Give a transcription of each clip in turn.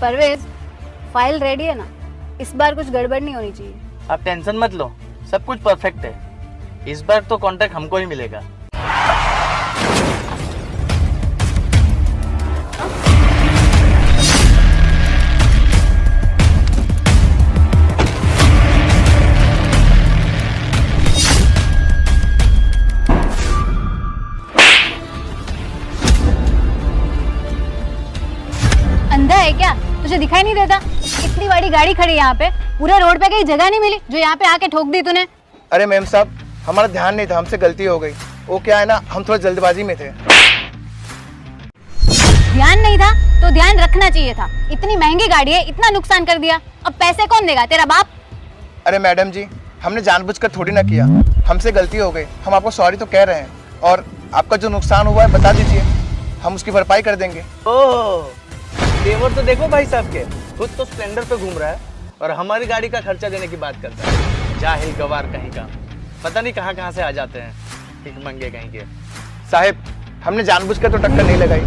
Parvez, file ready है ना? इस बार कुछ गड़बड़ नहीं होनी चाहिए। आप टेंशन मत लो, सब कुछ परफेक्ट है। इस बार तो कॉन्ट्रैक्ट हमको ही मिलेगा। अंधा है क्या? तुझे दिखाई नहीं देता? इतनी बड़ी गाड़ी खड़ी है यहाँ पे, पूरे रोड पे कहीं जगह नहीं मिली जो यहाँ पे आके ठोक दी तूने? अरे मैम साहब, हमारा ध्यान नहीं था, हमसे गलती हो गई। वो क्या है ना, हम थोड़ा जल्दबाजी में थे। ध्यान नहीं था तो ध्यान रखना चाहिए था। इतनी महंगी गाड़ी है, इतना नुकसान कर दिया, अब पैसे कौन देगा? तेरा बाप? अरे मैडम जी, हमने जानबूझकर थोड़ी ना किया, हमसे गलती हो गई। हम आपको सॉरी तो कह रहे हैं, और आपका जो नुकसान हुआ है बता दीजिए, हम उसकी भरपाई कर देंगे। ओह, तेवर तो देखो भाई साहब के, खुद तो स्प्लेंडर पे घूम रहा है और हमारी गाड़ी का खर्चा देने की बात करता है। जाहिल गवार कहीं का, पता नहीं कहाँ कहाँ से आ जाते हैं, ठीक मंगे कहीं के। साहिब, हमने जानबूझकर तो टक्कर नहीं लगाई,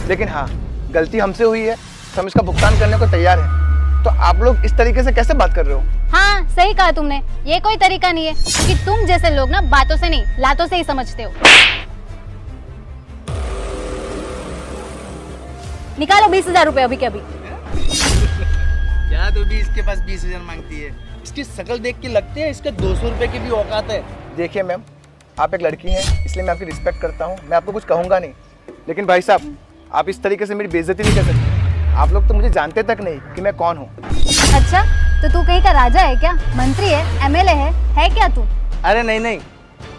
लेकिन हाँ, गलती हमसे हुई है, तो हम इसका भुगतान करने को तैयार हैं। तो आप लोग इस तरीके से कैसे बात कर रहे हो? हाँ, सही कहा तुमने, ये कोई तरीका नहीं है, क्योंकि तुम जैसे लोग ना बातों से नहीं, लातों से ही समझते हो। निकालो 20,000 रुपए अभी के अभी। क्या तो भी इसके पास 20,000 मांगती है? इसकी शक्ल देख के लगती है इसके 200 रुपए की भी औकात है। देखिए मैम, आप एक लड़की हैं, इसलिए मैं आपकी रिस्पेक्ट करता हूँ, मैं आपको कुछ कहूँगा नहीं, लेकिन भाई साहब, आप इस तरीके से मेरी बेइज्जती नहीं कर सकते। आप लोग तो मुझे जानते तक नहीं कि मैं कौन हूँ। अच्छा, तो तू कहीं का राजा है क्या? मंत्री है, एमएलए है क्या तू? अरे नहीं नहीं,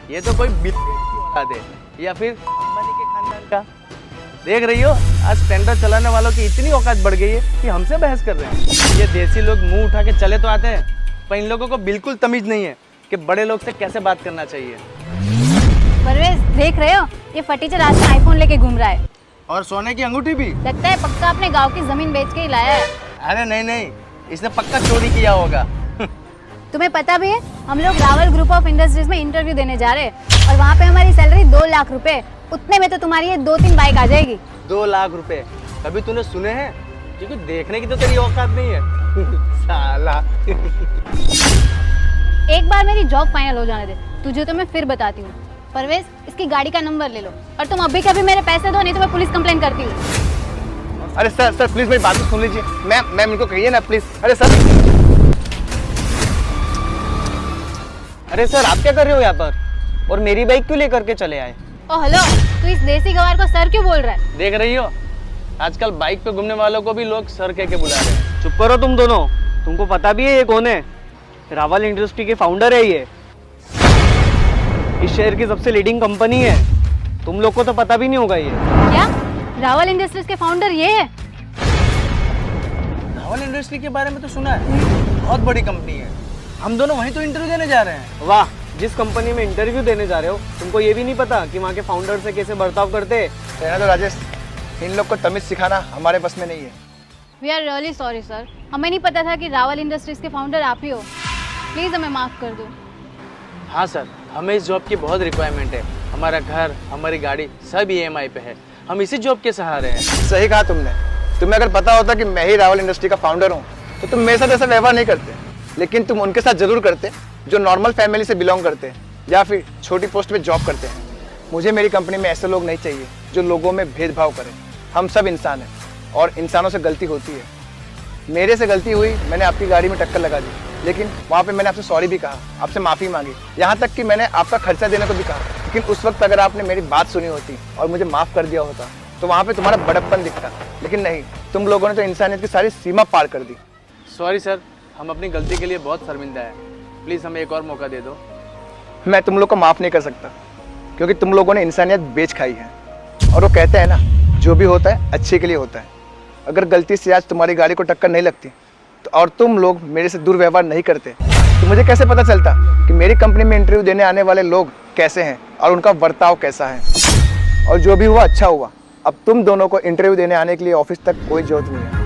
ये तो कोई बिल गेट्स की औलाद है, या फिर अंबानी के खानदान का। देख रही हो, आज स्प्लेंडर चलाने वालों की इतनी औकात बढ़ गई है कि हमसे बहस कर रहे हैं। ये देसी लोग मुंह उठा के चले तो आते हैं, पर इन लोगों को बिल्कुल तमीज नहीं है कि बड़े लोग से कैसे बात करना चाहिए। परवेज, देख रहे हो, ये फटीचर आज का आईफोन लेके घूम रहा है, और सोने की अंगूठी भी। लगता है पक्का अपने गांव की जमीन बेच के ही लाया है। अरे नहीं नहीं, इसने पक्का चोरी किया होगा। तुम्हें पता भी है, हम लोग रावल ग्रुप ऑफ इंडस्ट्रीज में इंटरव्यू देने जा रहे हैं, और वहाँ पे हमारी सैलरी 2 लाख रुपए। उतने में तो तुम्हारी ये 2-3 बाइक आ जाएगी। 2 लाख रुपए कभी तूने सुने हैं? क्योंकि देखने की तो तेरी औकात नहीं है। साला। एक बार मेरी जॉब फाइनल हो जाने दे, तुझे तो मैं फिर बताती हूँ। परवेज, इसकी गाड़ी का नंबर ले लो, और तुम अभी कभी मेरे पैसे दो, नहीं तो मैं पुलिस कंप्लेन करती हूँ। अरे सर प्लीज मेरी बात तो सुन लीजिए। मैम इनको कहिए ना प्लीज। अरे सर अरे सर, आप क्या कर रहे हो यहाँ पर, और मेरी बाइक क्यों लेकर के चले आए? ओ हेलो, तू इस देसी गवार को सर क्यों बोल रहा है? देख रही हो, आजकल बाइक पे घूमने वालों को भी लोग सर कह के बुला रहे हैं। चुप करो तुम दोनों, तुमको पता भी है ये कौन है? रावल इंडस्ट्री के फाउंडर है ये। इस शहर की सबसे लीडिंग कंपनी है, तुम लोग को तो पता भी नहीं होगा ये। क्या? रावल इंडस्ट्रीज के फाउंडर ये है? रावल इंडस्ट्री के बारे में तो सुना है, बहुत बड़ी कंपनी है। हम दोनों वहीं तो इंटरव्यू देने जा रहे हैं। वाह, जिस कंपनी में इंटरव्यू देने जा रहे हो, तुमको ये भी नहीं पता कि वहाँ के फाउंडर से कैसे बर्ताव करते हैं? कहना तो राजेश, इन लोग को तमीज सिखाना हमारे बस में नहीं है। We are really sorry sir, हमें नहीं पता था कि रावल इंडस्ट्रीज के फाउंडर आप ही हो। प्लीज़ हमें माफ़ कर दो। हाँ सर, हमें इस जॉब की बहुत रिक्वायरमेंट है। हमारा घर, हमारी गाड़ी सब EMI पे है, हम इसी जॉब के सहारे हैं। सही कहा तुमने। तुम्हें अगर पता होता कि मैं ही रावल इंडस्ट्री का फाउंडर हूँ, तो तुम मेरे साथ ऐसा व्यवहार नहीं करते, लेकिन तुम उनके साथ जरूर करते जो नॉर्मल फैमिली से बिलोंग करते हैं या फिर छोटी पोस्ट पे जॉब करते हैं। मुझे मेरी कंपनी में ऐसे लोग नहीं चाहिए जो लोगों में भेदभाव करें। हम सब इंसान हैं और इंसानों से गलती होती है। मेरे से गलती हुई, मैंने आपकी गाड़ी में टक्कर लगा दी, लेकिन वहाँ पे मैंने आपसे सॉरी भी कहा, आपसे माफ़ी मांगी, यहाँ तक कि मैंने आपका खर्चा देने को भी कहा। लेकिन उस वक्त अगर आपने मेरी बात सुनी होती और मुझे माफ़ कर दिया होता तो वहाँ पे तुम्हारा बड़प्पन दिखता, लेकिन नहीं, तुम लोगों ने तो इंसानियत की सारी सीमा पार कर दी। सॉरी सर, हम अपनी गलती के लिए बहुत शर्मिंदा है। प्लीज़ हमें एक और मौका दे दो। मैं तुम लोग को माफ़ नहीं कर सकता, क्योंकि तुम लोगों ने इंसानियत बेच खाई है। और वो कहते हैं ना, जो भी होता है अच्छे के लिए होता है। अगर गलती से आज तुम्हारी गाड़ी को टक्कर नहीं लगती तो और तुम लोग मेरे से दुर्व्यवहार नहीं करते, तो मुझे कैसे पता चलता कि मेरी कंपनी में इंटरव्यू देने आने वाले लोग कैसे हैं और उनका बर्ताव कैसा है। और जो भी हुआ अच्छा हुआ। अब तुम दोनों को इंटरव्यू देने आने के लिए ऑफिस तक कोई जरूरत नहीं है।